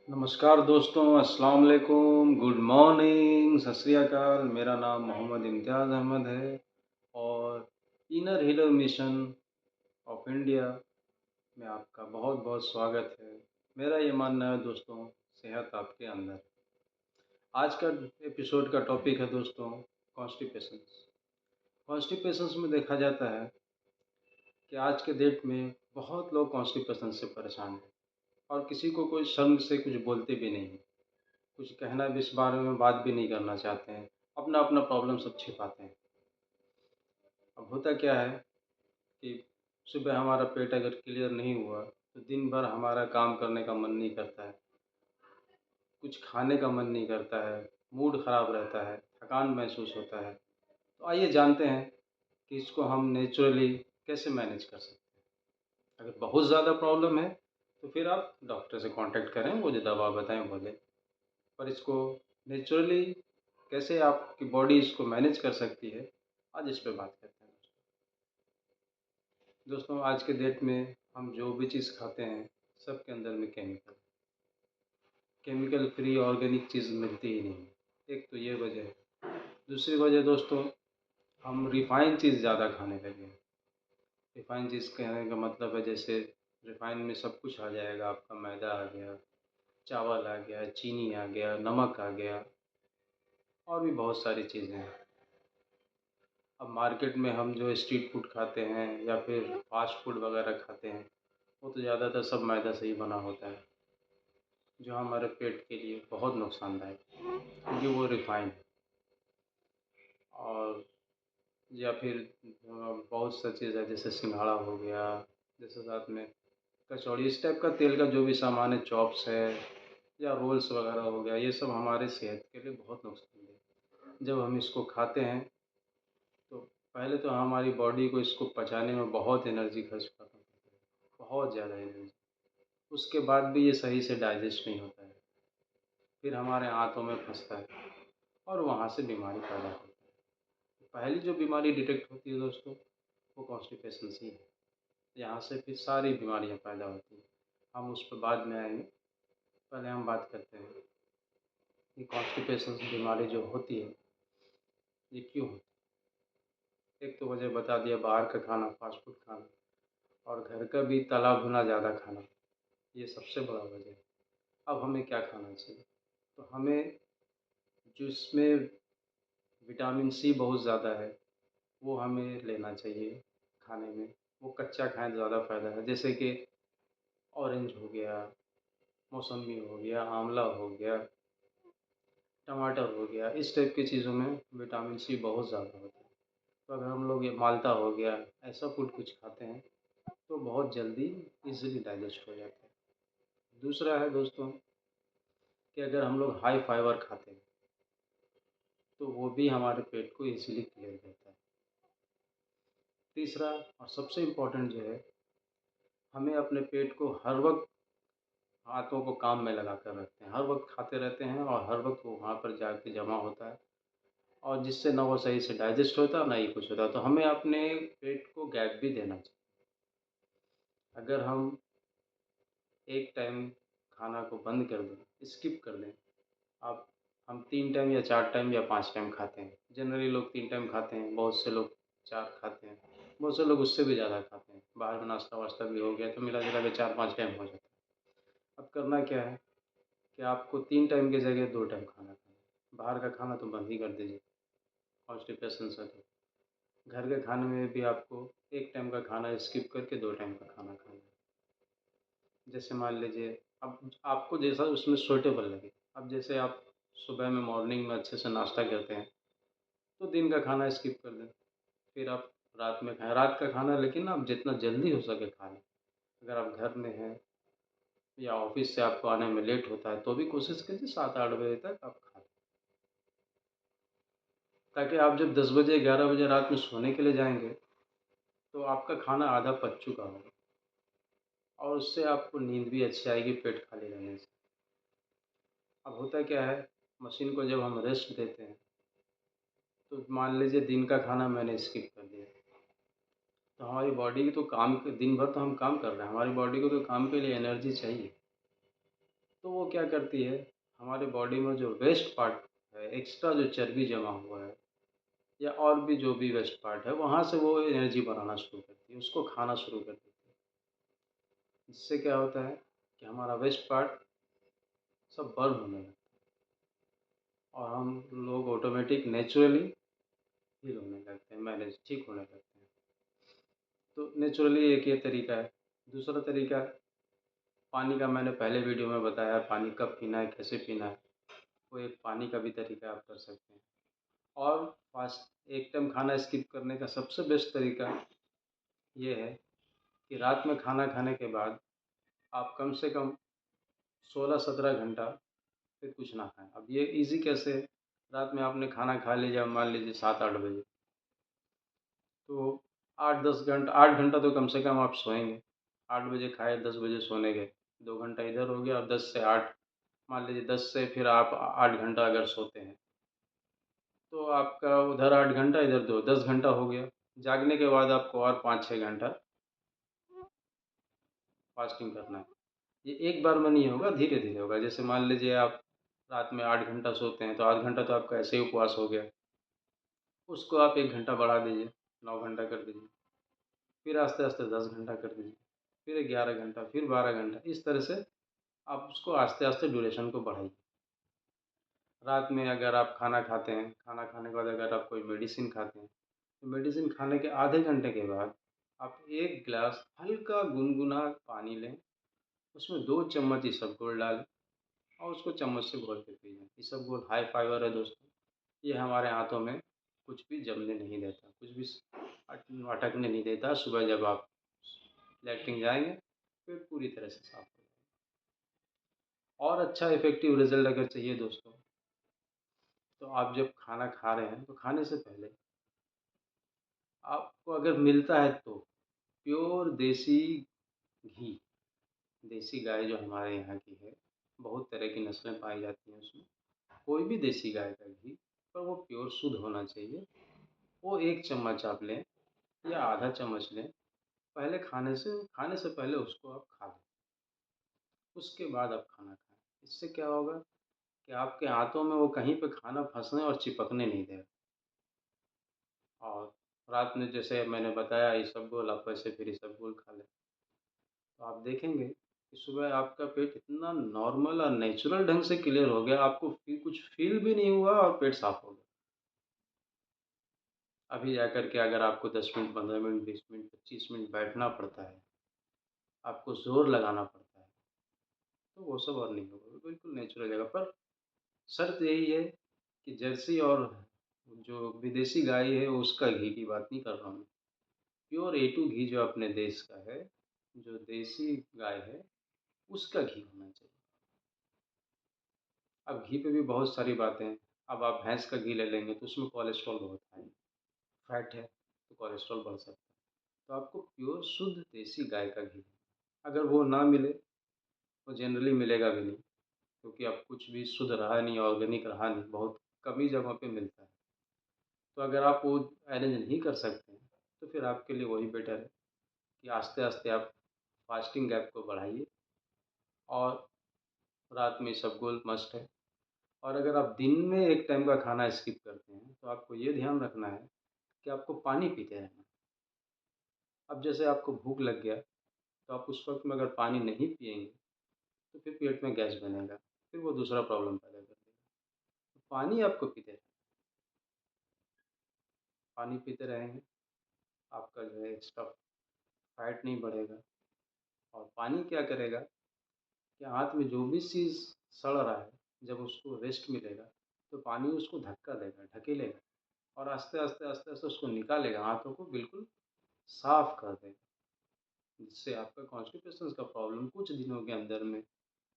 नमस्कार दोस्तों, अस्सलाम वालेकुम, गुड मॉर्निंग, सत श्री अकाल। मेरा नाम मोहम्मद इम्तियाज़ अहमद है और inner healer mission of India में आपका बहुत-बहुत स्वागत है। मेरा ये मानना है दोस्तों, सेहत आपके अंदर है। आज का एपिसोड का टॉपिक है दोस्तों कॉन्स्टिपेशंस। कॉन्स्टिपेशंस में देखा जाता है कि आज के डेट में बहुत लोग कॉन्स्टिपेशन से परेशान हैं और किसी को कोई शर्म से कुछ बोलते भी नहीं हैं। कुछ कहना भी इस बारे में बात भी नहीं करना चाहते हैं। अपना-अपना प्रॉब्लम सब छिपाते हैं। अब होता क्या है कि सुबह हमारा पेट अगर क्लियर नहीं हुआ, तो दिन भर हमारा काम करने का मन नहीं करता है, कुछ खाने का मन नहीं करता है, मूड ख़राब रहता है, थकान महसूस होता है। तो आइए जानते हैं कि इसको हम नेचुरली कैसे मैनेज कर सकते हैं। अगर बहुत ज़्यादा प्रॉब्लम है, तो फिर आप डॉक्टर से कॉन्टैक्ट करें, वो जो दवा बताएँ वो लें। पर इसको नेचुरली कैसे आपकी बॉडी इसको मैनेज कर सकती है, आज इस पे बात करते हैं। दोस्तों आज के डेट में हम जो भी चीज़ खाते हैं, सब के अंदर में केमिकल फ्री ऑर्गेनिक चीज़ मिलती ही नहीं है। एक तो ये वजह है। दूसरी वजह दोस्तों, हम रिफ़ाइन चीज़ ज़्यादा खाने लगे हैं। रिफ़ाइन चीज़ कहने का मतलब है जैसे रिफ़ाइन में सब कुछ आ जाएगा, आपका मैदा आ गया, चावल आ गया, चीनी आ गया, नमक आ गया और भी बहुत सारी चीज़ें हैं। अब मार्केट में हम जो स्ट्रीट फूड खाते हैं या फिर फ़ास्ट फूड वग़ैरह खाते हैं, वो तो ज़्यादातर सब मैदा से ही बना होता है, जो हमारे पेट के लिए बहुत नुकसानदायक है, क्योंकि वो रिफ़ाइंड है। और या फिर बहुत सा चीज़ है जैसे सिंघाड़ा हो गया, जैसे साथ में कचौड़ी, इस टाइप का तेल का जो भी सामान है, चॉप्स है या रोल्स वग़ैरह हो गया, ये सब हमारे सेहत के लिए बहुत नुकसानदेह है। जब हम इसको खाते हैं तो पहले तो हमारी बॉडी को इसको पचाने में बहुत एनर्जी खर्च करना पड़ता है, बहुत ज़्यादा एनर्जी। उसके बाद भी ये सही से डाइजेस्ट नहीं होता है, फिर हमारे आँतों में फँसता है और वहाँ से बीमारी पैदा होती है। पहली जो बीमारी डिटेक्ट होती है दोस्तों, वो कॉन्स्टिपेशन से ही है। यहाँ से फिर सारी बीमारियाँ पैदा होती हैं। हम उस पर बाद में आएँगे, पहले हम बात करते हैं कि कॉन्स्टिपेशन बीमारी जो होती है, ये क्यों होती है। एक तो वजह बता दिया, बाहर का खाना, फ़ास्ट फूड खाना और घर का भी तला भुना ज़्यादा खाना, ये सबसे बड़ा वजह है। अब हमें क्या खाना चाहिए? तो हमें जिसमें विटामिन सी बहुत ज़्यादा है, वो हमें लेना चाहिए खाने में। वो कच्चा खाएँ तो ज़्यादा फ़ायदा है, जैसे कि ऑरेंज हो गया, मौसम्बी हो गया, आँवला हो गया, टमाटर हो गया, इस टाइप की चीज़ों में विटामिन सी बहुत ज़्यादा होता है। तो अगर हम लोग ये माल्टा हो गया, ऐसा फूड कुछ खाते हैं, तो बहुत जल्दी ईज़िली डाइजेस्ट हो जाता है। दूसरा है दोस्तों कि अगर हम लोग हाई फाइबर खाते हैं, तो वो भी हमारे पेट को ईज़िली क्लियर करता है। तीसरा और सबसे इम्पोर्टेंट जो है, हमें अपने पेट को हर वक़्त हाथों को काम में लगा कर रखते हैं। हर वक़्त खाते रहते हैं और हर वक़्त वो वहाँ पर जाके जमा होता है और जिससे ना वो सही से डाइजेस्ट होता है, ना ही कुछ होता है। तो हमें अपने पेट को गैप भी देना चाहिए। अगर हम एक टाइम खाना को बंद कर दें, स्किप कर दें, आप हम 3 टाइम या 4 टाइम या 5 टाइम खाते हैं। जनरली लोग 3 टाइम खाते हैं, बहुत से लोग 4 खाते हैं, बहुत से लोग उससे भी ज़्यादा खाते हैं। बाहर का नाश्ता-वाश्ता भी हो गया तो मिला-जुला के 4-5 टाइम हो जाता है। अब करना क्या है कि आपको 3 टाइम की जगह 2 टाइम खाना खाना है। बाहर का खाना तो बंद ही कर दीजिए, कॉन्स्टिपेशन से तो। घर के खाने में भी आपको 1 टाइम का खाना स्किप करके 2 टाइम का खाना खाना है। जैसे मान लीजिए, अब आपको जैसा उसमें सूटेबल लगे। अब जैसे आप सुबह में मॉर्निंग में अच्छे से नाश्ता करते हैं, तो दिन का खाना स्किप कर दें। फिर आप रात में खाएँ। रात का खाना लेकिन आप जितना जल्दी हो सके खा लें। अगर आप घर में हैं या ऑफ़िस से आपको आने में लेट होता है, तो भी कोशिश कीजिए 7-8 बजे तक आप खा लें। ताकि आप जब 10 बजे, 11 बजे रात में सोने के लिए जाएँगे, तो आपका खाना आधा पच चुका होगा और उससे आपको नींद भी अच्छी आएगी पेट खाली रहने से। अब होता क्या है, मशीन को जब हम रेस्ट देते हैं, तो मान लीजिए दिन का खाना मैंने स्किप कर दिया, तो हमारी बॉडी तो काम के दिन भर तो हम काम कर रहे हैं, हमारी बॉडी को तो काम के लिए एनर्जी चाहिए। तो वो वो क्या करती है, हमारे बॉडी में जो वेस्ट पार्ट है, एक्स्ट्रा जो चर्बी जमा हुआ है या और भी जो भी वेस्ट पार्ट है, वहाँ से वो एनर्जी बनाना शुरू करती है, उसको खाना शुरू कर देती है। इससे क्या होता है कि हमारा वेस्ट पार्ट सब बर्न होने लगता है और हम लोग ऑटोमेटिक नेचुरली हील होने लगते हैं, मैनेज ठीक होने लगते हैं। तो नेचुरली एक ये तरीका है। दूसरा तरीका, पानी का मैंने पहले वीडियो में बताया, पानी कब पीना है, कैसे पीना है, वो एक पानी का भी तरीका आप कर सकते हैं। और फास्ट एक टाइम खाना स्किप करने का सबसे बेस्ट तरीका ये है कि रात में खाना खाने के बाद आप कम से कम 16-17 घंटा फिर कुछ ना खाएं। अब ये इजी कैसे है, रात में आपने खाना खा लिया मान लीजिए 7-8 बजे, तो 8 घंटा तो कम से कम आप सोएंगे। 8 बजे खाए, 10 बजे सोने गए, 2 घंटा इधर हो गया और 10 से 8, मान लीजिए 10 से फिर आप 8 घंटा अगर सोते हैं तो आपका उधर 8 घंटा इधर 10 घंटा हो गया। जागने के बाद आपको और 5-6 घंटा फास्टिंग करना है। ये एक बार में नहीं होगा, धीरे धीरे होगा। जैसे मान लीजिए आप रात में 8 घंटा सोते हैं तो आध घंटा तो आपका ऐसे ही उपवास हो गया, उसको आप 1 घंटा बढ़ा दीजिए, 9 घंटा कर दीजिए, फिर आस्ते आस्ते 10 घंटा कर दीजिए, फिर 11 घंटा, फिर 12 घंटा, इस तरह से आप उसको आस्ते आस्ते ड्यूरेशन को बढ़ाइए। रात में अगर आप खाना खाते हैं, खाना खाने के बाद अगर आप कोई मेडिसिन खाते हैं तो मेडिसिन खाने के आधे घंटे के बाद आप 1 गिलास हल्का गुनगुना पानी लें, उसमें 2 चम्मच इसबगोल डालें और उसको चम्मच से घोल के पीजिए। इसबगोल हाई फाइबर है दोस्तों, ये हमारे आंतों में कुछ भी जमने नहीं देता, कुछ भी अटकने नहीं देता। सुबह जब आप लैट्रिन जाएंगे पेट पूरी तरह से साफ हो जाएगा। और अच्छा इफेक्टिव रिजल्ट अगर चाहिए दोस्तों, तो आप जब खाना खा रहे हैं तो खाने से पहले आपको अगर मिलता है तो प्योर देसी घी, देसी गाय जो हमारे यहाँ की है, बहुत तरह की नस्लें पाई जाती हैं उसमें, कोई भी देसी गाय का घी, पर वो प्योर शुद्ध होना चाहिए। वो 1 चम्मच आप लें या आधा चम्मच लें, पहले खाने से पहले उसको आप खा लें, उसके बाद आप खाना खाएं। इससे क्या होगा कि आपके हाथों में वो कहीं पे खाना फंसने और चिपकने नहीं देगा। और रात में जैसे मैंने बताया इसबगोल, आप वैसे फिर इसबगोल खा लें, तो आप देखेंगे कि सुबह आपका पेट इतना नॉर्मल और नेचुरल ढंग से क्लियर हो गया, आपको कुछ फील भी नहीं हुआ और पेट साफ हो गया। अभी जाकर के अगर आपको 10 मिनट, 15 मिनट, 20 मिनट, 25 मिनट बैठना पड़ता है, आपको ज़ोर लगाना पड़ता है, तो वो सब और नहीं होगा, बिल्कुल नेचुरल जगह पर। शर्त यही है कि जर्सी और जो विदेशी गाय है उसका घी की बात नहीं कर रहा हूँ मैं। प्योर A2 घी जो अपने देश का है, जो देसी गाय है, उसका घी होना चाहिए। अब घी पे भी बहुत सारी बातें हैं। अब आप भैंस का घी ले लेंगे तो उसमें कोलेस्ट्रॉल बहुत है, फैट है, तो कोलेस्ट्रॉल बढ़ सकता है। तो आपको प्योर शुद्ध देसी गाय का घी, अगर वो ना मिले, वो जनरली मिलेगा भी नहीं, क्योंकि अब कुछ भी शुद्ध रहा नहीं, ऑर्गेनिक रहा नहीं, बहुत कम ही जगहों पे मिलता है। तो अगर आप वो अरेंज नहीं कर सकते हैं तो फिर आपके लिए वही बेटर है कि आस्ते आस्ते आप फास्टिंग गैप को बढ़ाइए और रात में इसबगोल मस्ट है। और अगर आप दिन में एक टाइम का खाना स्किप करते हैं तो आपको ये ध्यान रखना है कि आपको पानी पीते रहना है। अब जैसे आपको भूख लग गया तो आप उस वक्त में अगर पानी नहीं पिएंगे तो फिर पेट में गैस बनेगा, फिर वो दूसरा प्रॉब्लम पैदा कर देगा। तो पानी आपको पीते रहना, पानी पीते रहेंगे, आपका जो है एक्स्ट्रा फैट नहीं बढ़ेगा। और पानी क्या करेगा कि हाथ में जो भी चीज़ सड़ रहा है, जब उसको रेस्ट मिलेगा तो पानी उसको धक्का देगा, ढकेलेगा और आस्ते आस्ते आस्ते आस्ते उसको निकालेगा, हाथों को बिल्कुल साफ कर देगा, जिससे आपका कॉन्स्टिपेशन का प्रॉब्लम कुछ दिनों के अंदर में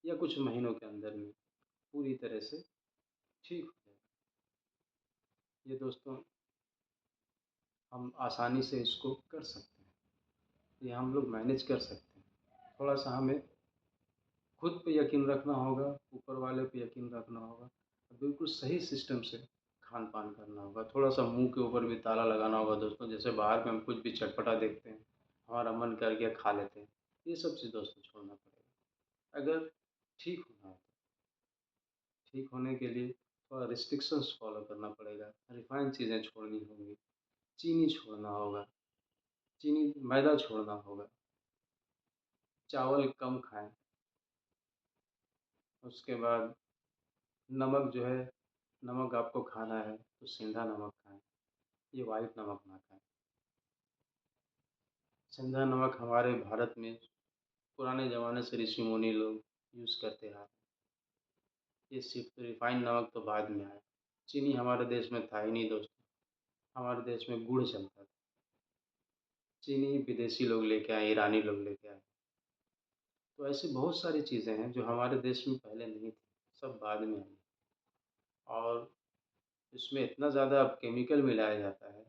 या कुछ महीनों के अंदर में पूरी तरह से ठीक हो जाएगा। ये दोस्तों हम आसानी से इसको कर सकते हैं, ये हम लोग मैनेज कर सकते हैं। थोड़ा सा हमें खुद पे यकीन रखना होगा, ऊपर वाले पे यकीन रखना होगा, बिल्कुल सही सिस्टम से खान पान करना होगा। थोड़ा सा मुंह के ऊपर भी ताला लगाना होगा दोस्तों। जैसे बाहर में हम कुछ भी चटपटा देखते हैं, हमारा मन कर गया खा लेते हैं, ये सब चीज़ दोस्तों छोड़ना पड़ेगा अगर ठीक होना है। ठीक होने के लिए थोड़ा रिस्ट्रिक्शंस फ़ॉलो करना पड़ेगा, रिफ़ाइंड चीज़ें छोड़नी होंगी, चीनी छोड़ना होगा, मैदा छोड़ना होगा, चावल कम खाएँ, उसके बाद नमक जो है, नमक आपको खाना है तो सेंधा नमक खाएँ, ये व्हाइट नमक ना खाएँ। सेंधा नमक हमारे भारत में पुराने ज़माने से ऋषि-मुनि लोग यूज़ करते आ रहे हैं। ये सिर्फ़ रिफ़ाइंड नमक तो बाद में आया। चीनी हमारे देश में था ही नहीं दोस्तों, हमारे देश में गुड़ चलता था। चीनी विदेशी लोग लेके आए, ईरानी लोग लेके आए। तो ऐसी बहुत सारी चीज़ें हैं जो हमारे देश में पहले नहीं थी, सब बाद में आई और इसमें इतना ज़्यादा अब केमिकल मिलाया जाता है,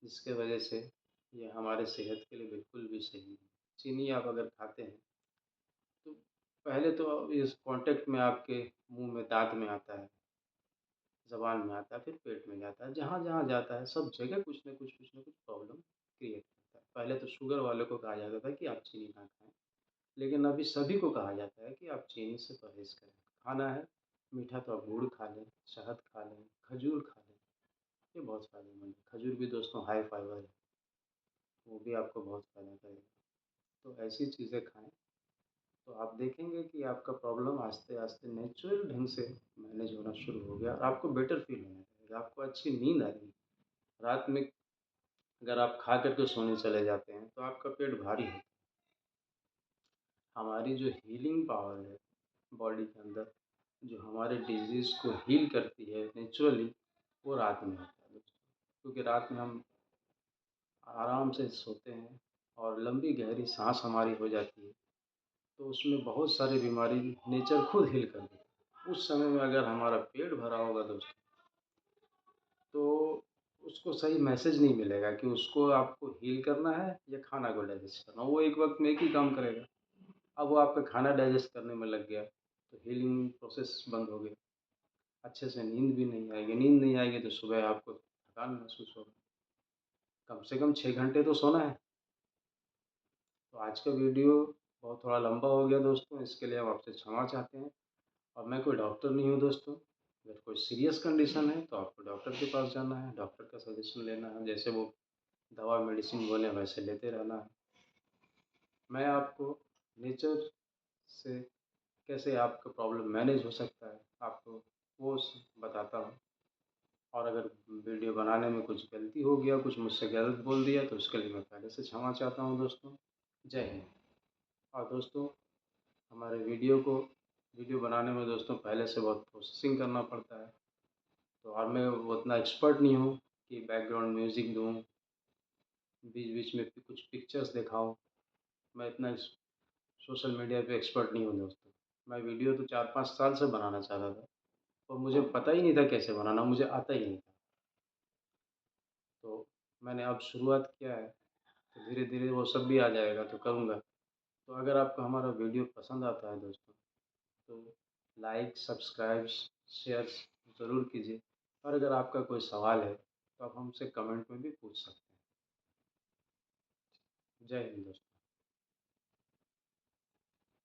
जिसके वजह से ये हमारे सेहत के लिए बिल्कुल भी सही नहीं है। चीनी आप अगर खाते हैं, तो पहले तो इस कॉन्टैक्ट में आपके मुँह में, दाँत में आता है, ज़ुबान में आता है, फिर पेट में जाता है। जहाँ-जहाँ जाता है, सब जगह कुछ न कुछ प्रॉब्लम क्रिएट करता है। पहले तो शुगर वालों को कहा जाता था कि आप चीनी ना खाएँ, लेकिन अभी सभी को कहा जाता है कि आप चीनी से परहेज़ करें। खाना है मीठा तो आप गुड़ खा लें, शहद खा लें, खजूर खा लें, ये बहुत फ़ायदेमंद है। खजूर भी दोस्तों हाई फाइबर है, वो भी आपको बहुत फ़ायदा करेगा। तो ऐसी चीज़ें खाएँ, तो आप देखेंगे कि आपका प्रॉब्लम आस्ते-आस्ते नेचुरल ढंग से मैनेज होना शुरू हो गया और आपको बेटर फ़ील होने लगेगा, आपको अच्छी नींद आएगी। रात में अगर आप खा कर के सोने चले जाते हैं, तो आपका पेट भारी है। हमारी जो हीलिंग पावर है बॉडी के अंदर, जो हमारे डिज़ीज़ को हील करती है नेचुरली, वो रात में होता है दोस्तों। क्योंकि रात में हम आराम से सोते हैं और लंबी गहरी साँस हमारी हो जाती है, तो उसमें बहुत सारी बीमारी नेचर खुद हील कर देता है। उस समय में अगर हमारा पेट भरा होगा दोस्तों, तो उसको सही मैसेज नहीं मिलेगा कि उसको आपको हील करना है या खाना को डाइजेस्ट करना है। वो एक वक़्त में एक ही काम करेगा। अब वो आपका खाना डाइजेस्ट करने में लग गया, तो हीलिंग प्रोसेस बंद हो गई। अच्छे से नींद भी नहीं आएगी, नींद नहीं आएगी तो सुबह आपको थकान महसूस होगा। कम से कम 6 घंटे तो सोना है। तो आज का वीडियो बहुत थोड़ा लंबा हो गया दोस्तों, इसके लिए हम आपसे क्षमा चाहते हैं और मैं कोई डॉक्टर नहीं हूँ दोस्तों। अगर कोई सीरियस कंडीशन है तो आपको डॉक्टर के पास जाना है, डॉक्टर का सजेशन लेना है, जैसे वो दवा मेडिसिन बोले वैसे लेते रहना है। मैं आपको नेचर से कैसे आपका प्रॉब्लम मैनेज हो सकता है, आपको वो बताता हूँ और अगर वीडियो बनाने में कुछ गलती हो गया, कुछ मुझसे गलत बोल दिया तो उसके लिए मैं पहले से क्षमा चाहता हूँ दोस्तों। जय हिंद। और दोस्तों हमारे वीडियो बनाने में दोस्तों पहले से बहुत प्रोसेसिंग करना पड़ता है, तो और मैं वो उतना एक्सपर्ट नहीं हूँ कि बैकग्राउंड म्यूज़िक दूँ, बीच-बीच में कुछ पिक्चर्स दिखाऊँ। मैं इतना सोशल मीडिया पे एक्सपर्ट नहीं हूँ दोस्तों। मैं वीडियो तो 4-5 साल से बनाना चाह रहा था और मुझे पता ही नहीं था कैसे बनाना, मुझे आता ही नहीं था। तो मैंने अब शुरुआत किया है, तो धीरे-धीरे वो सब भी आ जाएगा तो करूँगा। तो अगर आपको हमारा वीडियो पसंद आता है दोस्तों, तो लाइक, सब्सक्राइब, शेयर ज़रूर कीजिए और अगर आपका कोई सवाल है, तो आप हमसे कमेंट में भी पूछ सकते हैं। जय हिंद दोस्तों।